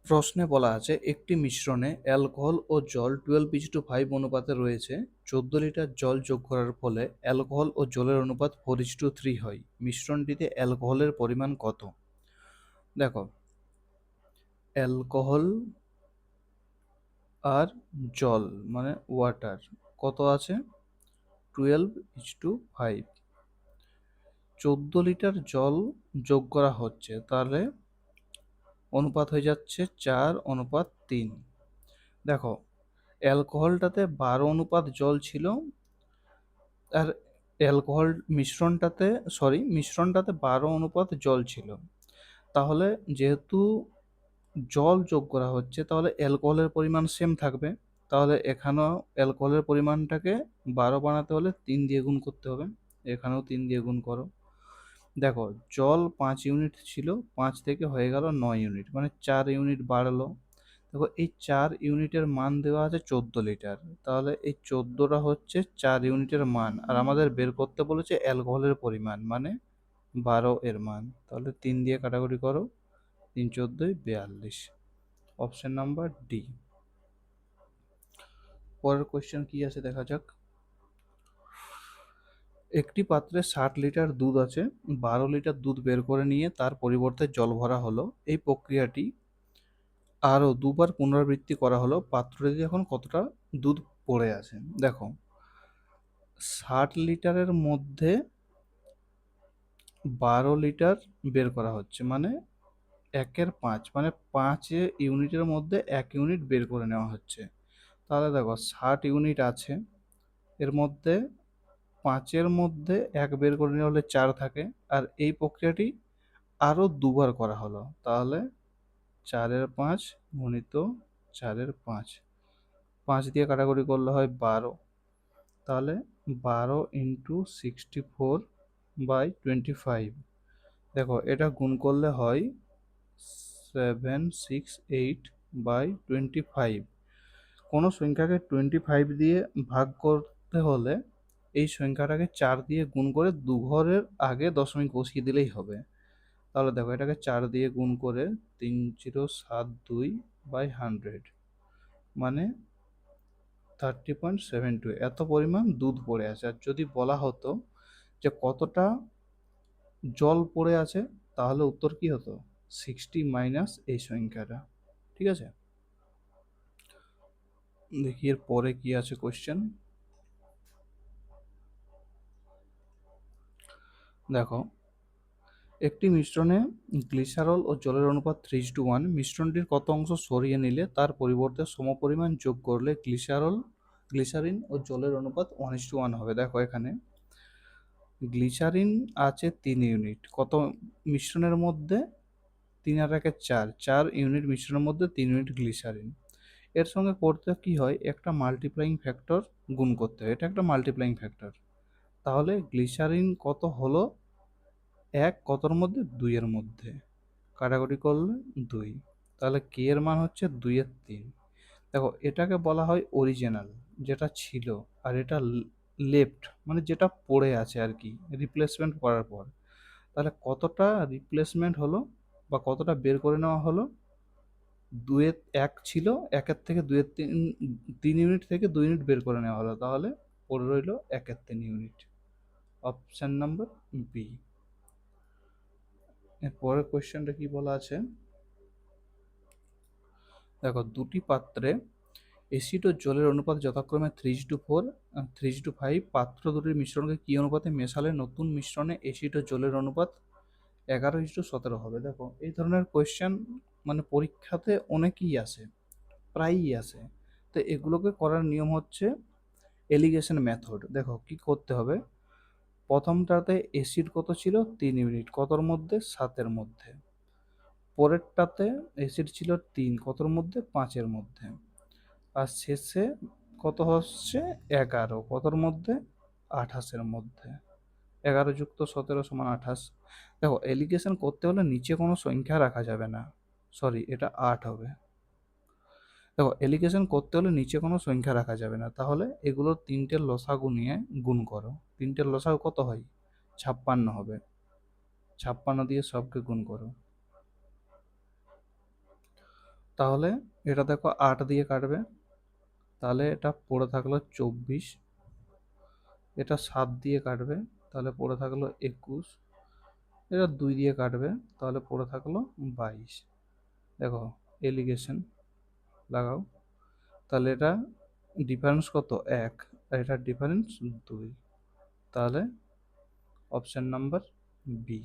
প্রশ্নে বলা আছে একটি মিশ্রণে অ্যালকোহল ও জল 12:5 অনুপাতে রয়েছে। 14 লিটার জল যোগ করার ফলে অ্যালকোহল ও জলের অনুপাত 4:3 হয়। মিশ্রণটিতে অ্যালকোহলের পরিমাণ কত? দেখো, অ্যালকোহল আর জল মানে ওয়াটার কত আছে? 12:5। 14 লিটার জল যোগ করা হচ্ছে, তাহলে অনুপাত হয়ে যাচ্ছে 4:3। দেখো, অ্যালকোহলটাতে 12 জল ছিল, আর অ্যালকোহল মিশ্রণটাতে 12 জল ছিল। তাহলে যেহেতু জল যোগ করা হচ্ছে, তাহলে অ্যালকোহলের পরিমাণ সেম থাকবে। তাহলে এখানেও অ্যালকোহলের পরিমাণটাকে 12 বানাতে হলে 3 দিয়ে গুণ করতে হবে। এখানেও 3 দিয়ে গুণ করো। দেখো, জল 5 ইউনিট ছিল, 5 থেকে হয়ে গেল 9 ইউনিট, মানে 4 ইউনিট বাড়লো। দেখো, এই 4 ইউনিটের মান দেওয়া আছে 14 লিটার, তাহলে এই 14টা হচ্ছে 4 ইউনিটের মান, আর আমাদের বের করতে বলেছে অ্যালকোহলের পরিমাণ মানে 12 এর মান। তাহলে 3 দিয়ে কাটাকুটি করো, 3×14=42। Option number D. পরের কোয়েশ্চেন কি আছে দেখা যাক। একটি পাত্রে 60 লিটার দুধ আছে। 12 লিটার দুধ বের করে নিয়ে তার পরিবর্তে জল ভরা হলো। এই প্রক্রিয়াটি আরও দুবার পুনরাবৃত্তি করা হলো। পাত্রটিতে এখন কতটা দুধ পড়ে আছে? দেখো, 60 লিটারের মধ্যে 12 লিটার বের করা হচ্ছে, মানে 1/5, মানে 5 ইউনিটের মধ্যে 1 ইউনিট বের করে নেওয়া হচ্ছে। তাহলে দেখো, 60 ইউনিট আছে, এর মধ্যে 5-এর মধ্যে 1 বের করে নেওয়া হলে 4 থাকে, আর এই প্রক্রিয়াটি আরও দুবার করা হলো। তাহলে 4/5 গুণিত 4/5, 5 দিয়ে কাটাকুটি করলে হয় 12। তাহলে 12 × 64/25। দেখো, এটা গুণ করলে হয় 768/25। কোনো সংখ্যাকে 25 দিয়ে ভাগ করতে হলে এই সংখ্যাটাকে 4 দিয়ে গুণ করে দুঘরের আগে দশমিক বসিয়ে দিলেই হবে। তাহলে দেখো, এটাকে 4 দিয়ে গুণ করে 3072/100, মানে 30.72। এত পরিমাণ দুধ পড়ে আছে। আর যদি বলা হতো যে কতটা জল পড়ে আছে, তাহলে উত্তর কি হতো? 60 মাইনাস এই সংখ্যাটা। ঠিক আছে, দেখি এর পরে কি আছে কোয়েশ্চেন। দেখো, একটি মিশ্রণে গ্লিসারল ও জলের অনুপাত 3:1। মিশ্রণটির কত অংশ সরিয়ে নিলে তার পরিবর্তে সমপরিমাণ যোগ করলে গ্লিসারিন ও জলের অনুপাত 1:1 হবে? দেখো, এখানে গ্লিসারিন আছে 3 ইউনিট, কত মিশ্রণের মধ্যে? 3 আর 1 4, 4 ইউনিট মিশ্রণের মধ্যে 3 ইউনিট গ্লিসারিন। এর সঙ্গে করতে কি হয়, একটা মাল্টিপ্লাইং ফ্যাক্টর গুণ করতে হয়। এটা একটা মাল্টিপ্লাইং ফ্যাক্টর। তাহলে গ্লিসারিন কত হলো? 1 কতর মধ্যে? 2-এর মধ্যে, কাটাকুটি করলে 2। তাহলে কে এর মান হচ্ছে 2/3। দেখো, এটাকে বলা হয় অরিজিনাল, যেটা ছিল, আর এটা লেফট, মানে যেটা পড়ে আছে আর কি, রিপ্লেসমেন্ট করার পর। তাহলে কতটা রিপ্লেসমেন্ট হলো বা কতটা বের করে নেওয়া হলো? 2/1 ছিল, 1-এর থেকে 2/3, 3 ইউনিট থেকে 2 ইউনিট বের করে নেওয়া হলো, তাহলে পড়ে রইল 1/3 ইউনিট। Option number B. এর পরের কোয়েশ্চেনটা কি বলা আছে দেখো, দুটি পাত্রে অ্যাসিড ও জলের অনুপাত যথাক্রমে 3:4 আর 3:5। পাত্র দুটির মিশ্রণকে কি অনুপাতে মেশালে নতুন মিশ্রণে অ্যাসিড ও জলের অনুপাত 11:17 হবে? দেখো, এই ধরনের কোয়েশ্চেন মানে পরীক্ষাতে অনেকই আসে, প্রায়ই আসে। তো এগুলোকে করার নিয়ম হচ্ছে এলিগেশন মেথড। দেখো, কি করতে হবে, প্রথমটাতে অ্যাসিড কত ছিল? 3 ইউনিট, কতর মধ্যে? 7-এর মধ্যে। পরেরটাতে অ্যাসিড ছিল 3, কতর মধ্যে? 5-এর মধ্যে। আর শেষে কত হচ্ছে? 11, কতর মধ্যে? 28-এর মধ্যে। 11+17=28। দেখো, এলিগেশন করতে হলে নিচে কোনো সংখ্যা রাখা যাবে না, সরি, এটা 8 হবে। দেখো, এলিগেশন করতে হলে নিচে কোনো সংখ্যা রাখা যাবে না। তাহলে এগুলোর তিনটের লসাগু নিয়ে গুণ করো। তিনটের লসাগু কত হয়? 56 হবে। 56 দিয়ে সবকে গুণ করো। তাহলে এটা দেখো 8 দিয়ে কাটবে, তাহলে এটা পড়ে থাকলো 24। এটা 7 দিয়ে কাটবে, তাহলে পড়ে থাকলো 21। এটা 2 দিয়ে কাটবে, তাহলে পড়ে থাকলো 22। দেখো এলিগেশন লাগাও, তাহলে এটা ডিফারেন্স কত? 1, আর এটার ডিফারেন্স 2। তাহলে অপশন নাম্বার বি।